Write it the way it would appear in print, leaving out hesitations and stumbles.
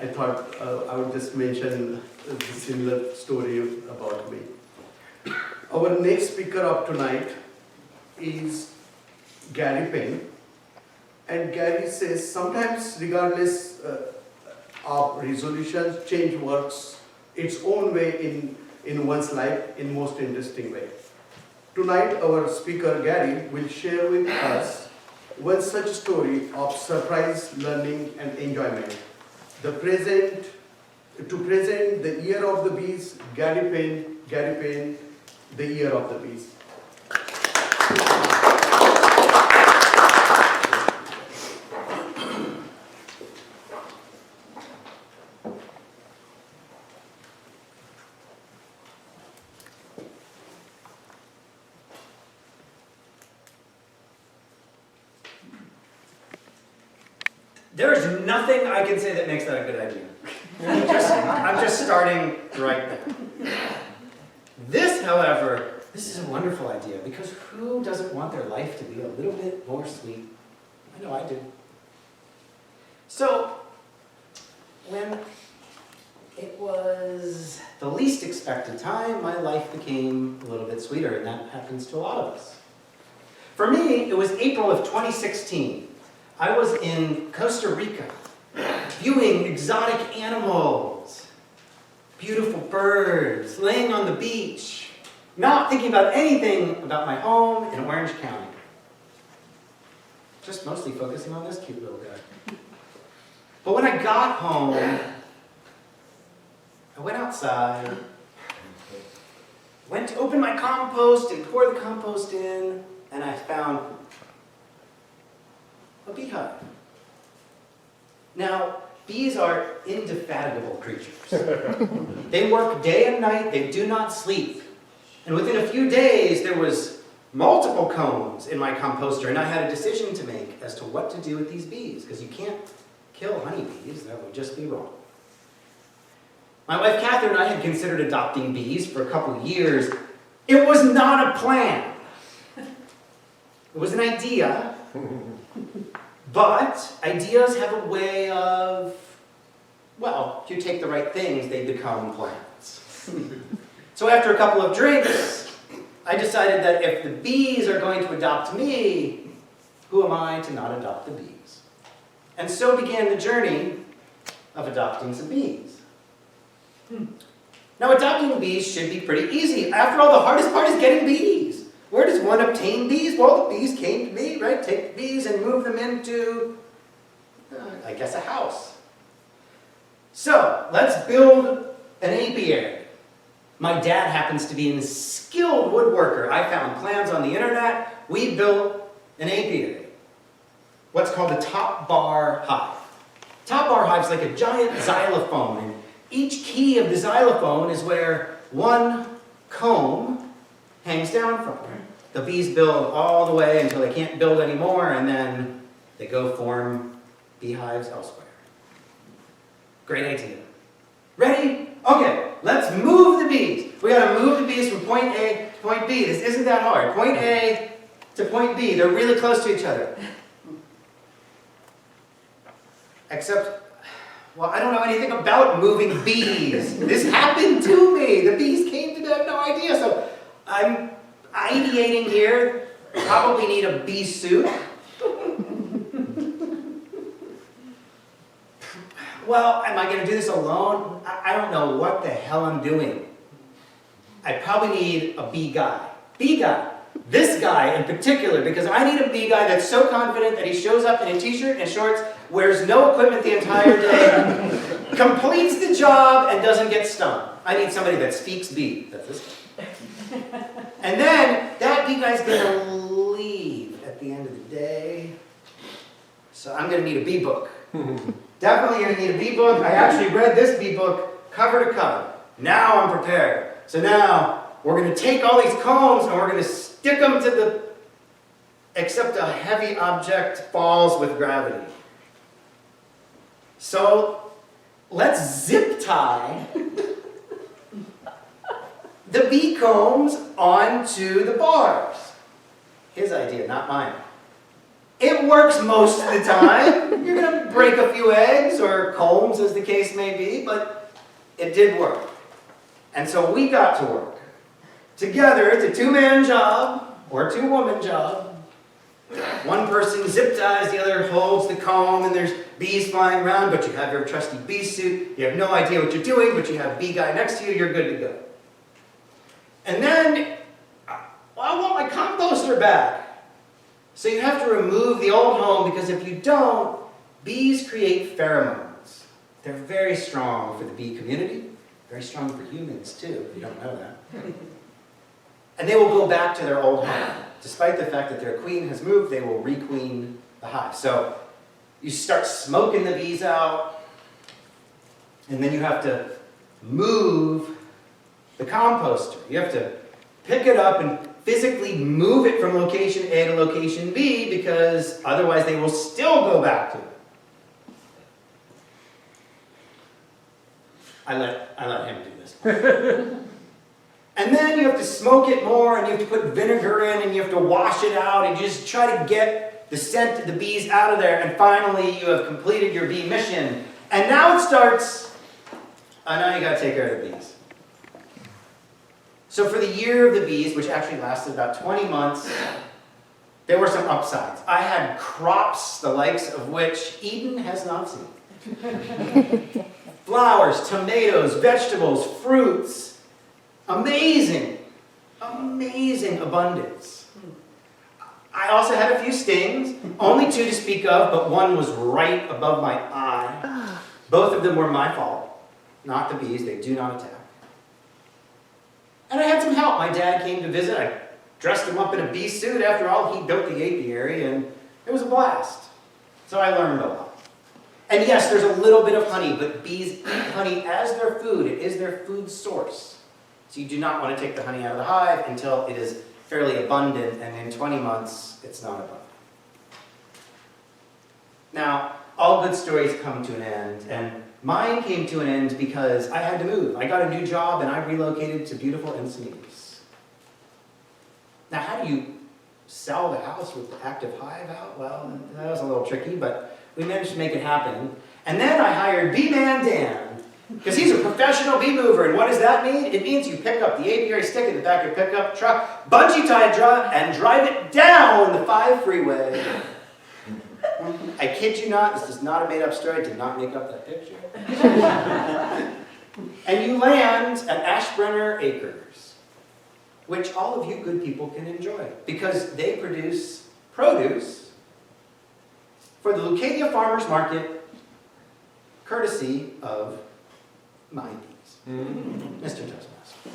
I thought I would just mention a similar story about me. Our next speaker of tonight is GaryPenn. And Gary says, sometimes regardless of resolutions, change works its own way in one's life in most interesting way. Tonight, our speaker Gary will share with us one such story of surprise, learning, and enjoyment. To present the Year of the Bees, GaryPenn, the Year of the Bees. There is nothing I can say that makes that a good idea. I'm just starting right now. This, however, this is a wonderful idea, because who doesn't want their life to be a little bit more sweet? I know I do. So, when it was the least expected time, my life became a little bit sweeter, and that happens to a lot of us. For me, it was April of 2016. I was in Costa Rica, viewing exotic animals, beautiful birds, laying on the beach, not thinking about anything about my home in Orange County. Just mostly focusing on this cute little guy. But when I got home, I went outside, went to open my compost and pour the compost in, and I found a beehive. Now, bees are indefatigable creatures. They work day and night, they do not sleep. And within a few days, there was multiple combs in my composter, and I had a decision to make as to what to do with these bees, because you can't kill honeybees, that would just be wrong. My wife Catherine and I had considered adopting bees for a couple of years. It was not a plan. It was an idea. But ideas have a way of, well, if you take the right things, they become plans. So after a couple of drinks, I decided that if the bees are going to adopt me, who am I to not adopt the bees? And so began the journey of adopting some bees. Now, adopting bees should be pretty easy. After all, the hardest part is getting bees. Where does one obtain bees? Well, the bees came to me, right? Take the bees and move them into, I guess, a house. So, let's build an apiary. My dad happens to be a skilled woodworker. I found plans on the internet. We built an apiary. What's called a top bar hive. Top bar hive is like a giant xylophone, and each key of the xylophone is where one comb hangs down from. The bees build all the way until they can't build anymore, and then they go form beehives elsewhere. Great idea. Ready? Okay, let's move the bees. We gotta move the bees from point A to point B. This isn't that hard. Point A to point B. They're really close to each other. Except, well, I don't know anything about moving bees. This happened to me. The bees came to me, I have no idea. So I'm ideating here. Probably need a bee suit. Well, am I going to do this alone? I don't know what the hell I'm doing. I probably need a bee guy. Bee guy. This guy in particular, because I need a bee guy that's so confident that he shows up in a t-shirt and shorts, wears no equipment the entire day, completes the job, and doesn't get stung. I need somebody that speaks bee. That's this guy. And then, that bee guy's going to leave at the end of the day. So I'm going to need a bee book. Definitely going to need a bee book. I actually read this bee book cover to cover. Now I'm prepared. So now we're going to take all these combs and we're going to stick them to the, except a heavy object falls with gravity. So let's zip tie the bee combs onto the bars. His idea, not mine. It works most of the time. You're going to break a few eggs or combs, as the case may be, but it did work. And so we got to work. Together, it's a two-man job or a two-woman job. One person zip ties, the other holds the comb, and there's bees flying around, but you have your trusty bee suit. You have no idea what you're doing, but you have a bee guy next to you, you're good to go. And then, I want my composter back. So you have to remove the old home, because if you don't, bees create pheromones. They're very strong for the bee community, very strong for humans too, if you don't know that. And they will go back to their old home. Despite the fact that their queen has moved, they will requeen the hive. So you start smoking the bees out, and then you have to move the composter. You have to pick it up and physically move it from location A to location B, because otherwise they will still go back to it. I let him do this. And then you have to smoke it more, and you have to put vinegar in, and you have to wash it out, and you just try to get the scent of the bees out of there, and finally you have completed your bee mission. And now it starts, now you gotta take care of the bees. So for the year of the bees, which actually lasted about 20 months, there were some upsides. I had crops, the likes of which Eden has not seen. Flowers, tomatoes, vegetables, fruits. Amazing, amazing abundance. I also had a few stings, only 2 to speak of, but one was right above my eye. Both of them were my fault, not the bees. They do not attack. And I had some help. My dad came to visit. I dressed him up in a bee suit. After all, he built the apiary, and it was a blast. So I learned a lot. And yes, there's a little bit of honey, but bees eat honey as their food. It is their food source. So you do not want to take the honey out of the hive until it is fairly abundant, and in 20 months, it's not abundant. Now, all good stories come to an end, and mine came to an end because I had to move. I got a new job, and I relocated to beautiful Encinitas. Now, how do you sell the house with the active hive out? Well, that was a little tricky, but we managed to make it happen. And then I hired Bee Man Dan, because he's a professional bee mover, and what does that mean? It means you pick up the apiary, stick it in the back of your pickup truck, bungee tie it, and drive it down the 5 freeway. I kid you not, this is not a made-up story, I did not make up that picture. And you land at Ashbrenner Acres, which all of you good people can enjoy, because they produce produce for the Leucadia Farmers Market, courtesy of my bees. Mr. Toastmaster.